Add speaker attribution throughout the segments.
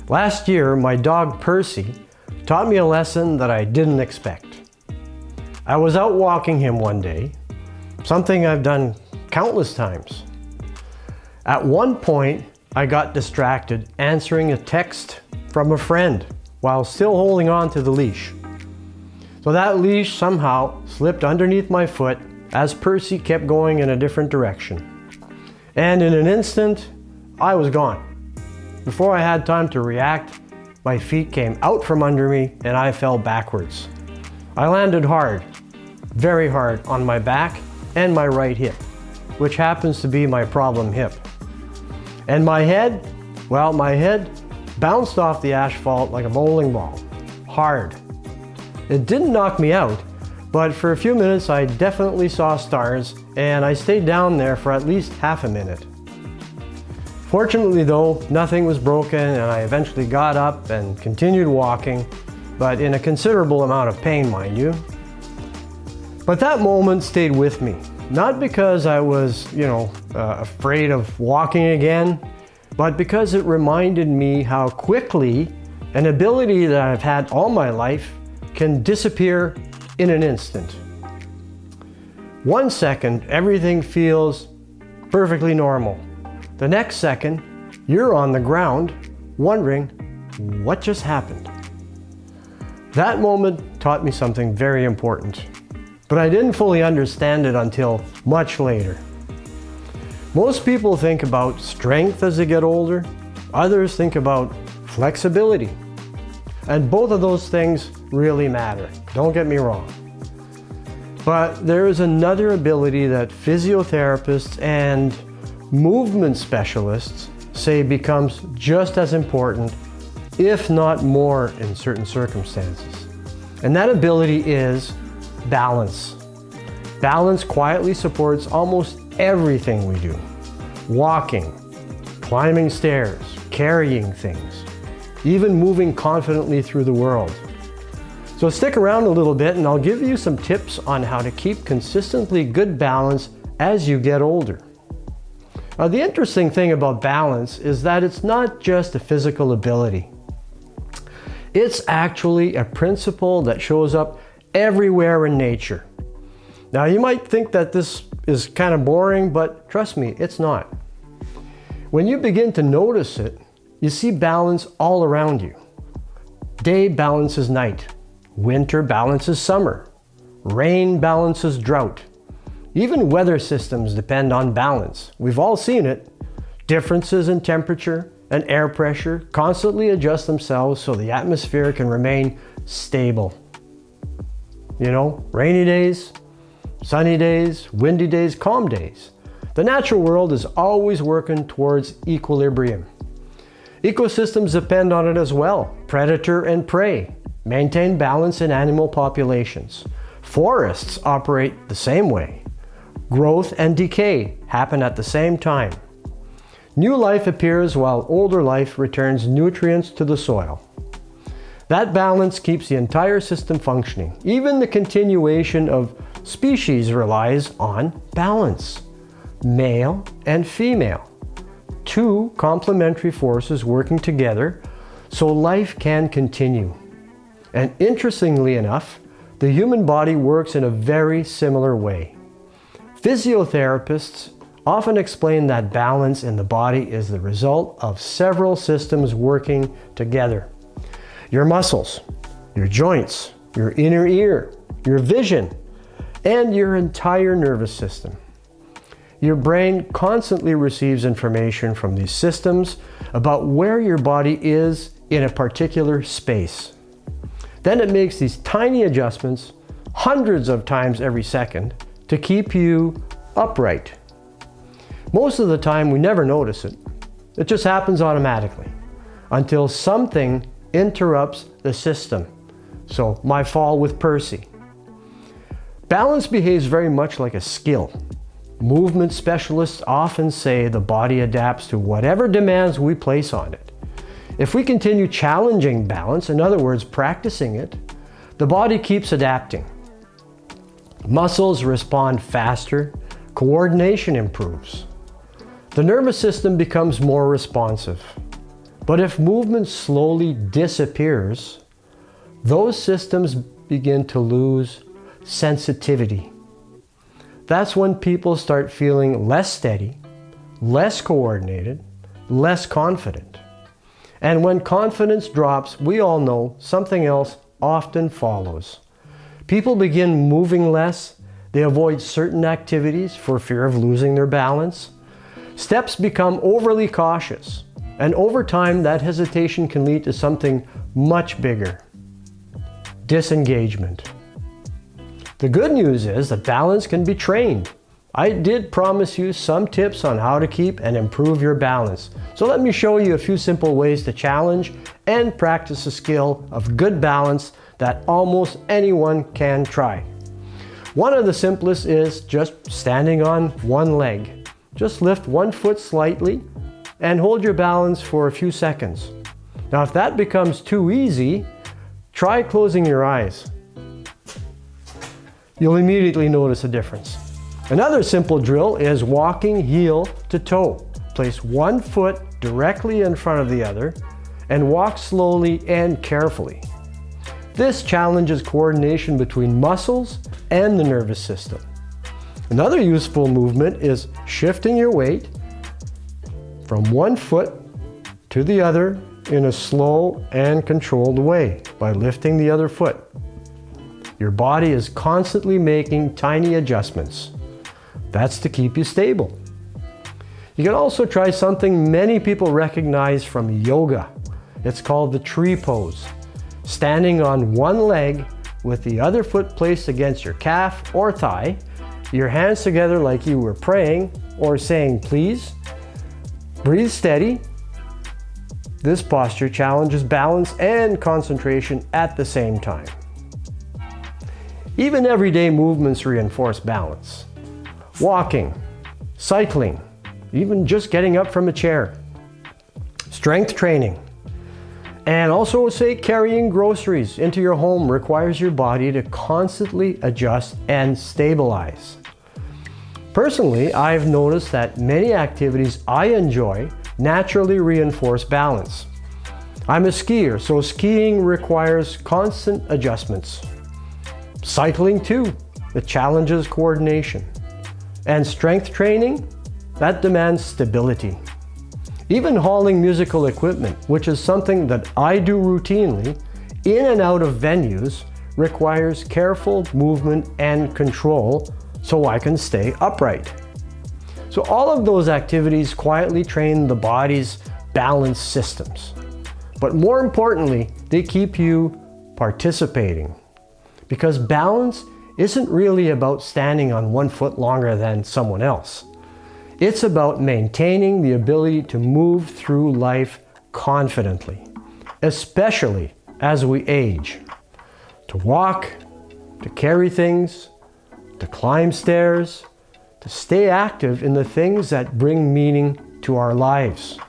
Speaker 1: Last year, my dog Percy taught me a lesson that I didn't expect. I was out walking him one day, something I've done countless times. At one point, I got distracted answering a text from a friend while still holding on to the leash. So that leash somehow slipped underneath my foot as Percy kept going in a different direction. And in an instant, I was gone. Before I had time to react, my feet came out from under me and I fell backwards. I landed hard, very hard on my back and my right hip, which happens to be my problem hip. And my head, well, my head bounced off the asphalt like a bowling ball, hard. It didn't knock me out, but for a few minutes I definitely saw stars and I stayed down there for at least half a minute. Fortunately though, nothing was broken and I eventually got up and continued walking, but in a considerable amount of pain, mind you. But that moment stayed with me, not because I was, afraid of walking again, but because it reminded me how quickly an ability that I've had all my life can disappear in an instant. 1 second, everything feels perfectly normal. The next second, you're on the ground wondering what just happened. That moment taught me something very important, but I didn't fully understand it until much later. Most people think about strength as they get older. Others think about flexibility. And both of those things really matter, don't get me wrong. But there is another ability that physiotherapists and movement specialists say becomes just as important, if not more in certain circumstances. And that ability is balance. Balance quietly supports almost everything we do. Walking, climbing stairs, carrying things, even moving confidently through the world. So stick around a little bit and I'll give you some tips on how to keep consistently good balance as you get older. Now, the interesting thing about balance is that it's not just a physical ability. It's actually a principle that shows up everywhere in nature. Now, you might think that this is kind of boring, but trust me, it's not. When you begin to notice it, you see balance all around you. Day balances night. Winter balances summer. Rain balances drought. Even weather systems depend on balance. We've all seen it. Differences in temperature and air pressure constantly adjust themselves so the atmosphere can remain stable. Rainy days, sunny days, windy days, calm days. The natural world is always working towards equilibrium. Ecosystems depend on it as well. Predator and prey maintain balance in animal populations. Forests operate the same way. Growth and decay happen at the same time. New life appears while older life returns nutrients to the soil. That balance keeps the entire system functioning. Even the continuation of species relies on balance. Male and female, two complementary forces working together so life can continue. And interestingly enough, the human body works in a very similar way. Physiotherapists often explain that balance in the body is the result of several systems working together. Your muscles, your joints, your inner ear, your vision, and your entire nervous system. Your brain constantly receives information from these systems about where your body is in a particular space. Then it makes these tiny adjustments hundreds of times every second to keep you upright. Most of the time we never notice it. It just happens automatically until something interrupts the system. So my fall with Percy. Balance behaves very much like a skill. Movement specialists often say the body adapts to whatever demands we place on it. If we continue challenging balance, in other words, practicing it, the body keeps adapting. Muscles respond faster, coordination improves. The nervous system becomes more responsive. But if movement slowly disappears, those systems begin to lose sensitivity. That's when people start feeling less steady, less coordinated, less confident. And when confidence drops, we all know something else often follows. People begin moving less. They avoid certain activities for fear of losing their balance. Steps become overly cautious. And over time, that hesitation can lead to something much bigger: disengagement. The good news is that balance can be trained. I did promise you some tips on how to keep and improve your balance. So let me show you a few simple ways to challenge and practice the skill of good balance that almost anyone can try. One of the simplest is just standing on one leg. Just lift one foot slightly and hold your balance for a few seconds. Now, if that becomes too easy, try closing your eyes. You'll immediately notice a difference. Another simple drill is walking heel to toe. Place one foot directly in front of the other and walk slowly and carefully. This challenges coordination between muscles and the nervous system. Another useful movement is shifting your weight from one foot to the other in a slow and controlled way by lifting the other foot. Your body is constantly making tiny adjustments. That's to keep you stable. You can also try something many people recognize from yoga. It's called the tree pose. Standing on one leg with the other foot placed against your calf or thigh, your hands together like you were praying or saying please. Breathe steady. This posture challenges balance and concentration at the same time. Even everyday movements reinforce balance. Walking, cycling, even just getting up from a chair. Strength training. And also, say, carrying groceries into your home requires your body to constantly adjust and stabilize. Personally, I've noticed that many activities I enjoy naturally reinforce balance. I'm a skier, so skiing requires constant adjustments. Cycling too, it challenges coordination. And strength training, that demands stability. Even hauling musical equipment, which is something that I do routinely, in and out of venues, requires careful movement and control so I can stay upright. So all of those activities quietly train the body's balance systems. But more importantly, they keep you participating. Because balance isn't really about standing on one foot longer than someone else. It's about maintaining the ability to move through life confidently, especially as we age. To walk, to carry things, to climb stairs, to stay active in the things that bring meaning to our lives.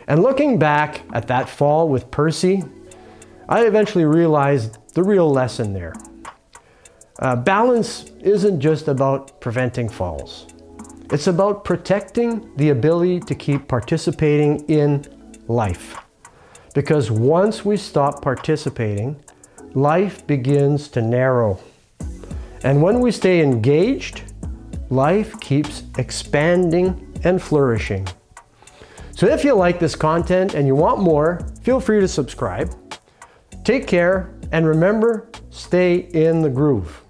Speaker 1: And looking back at that fall with Percy, I eventually realized the real lesson there. Balance isn't just about preventing falls. It's about protecting the ability to keep participating in life. Because once we stop participating, life begins to narrow. And when we stay engaged, life keeps expanding and flourishing. So if you like this content and you want more, feel free to subscribe. Take care, and remember, stay in the groove.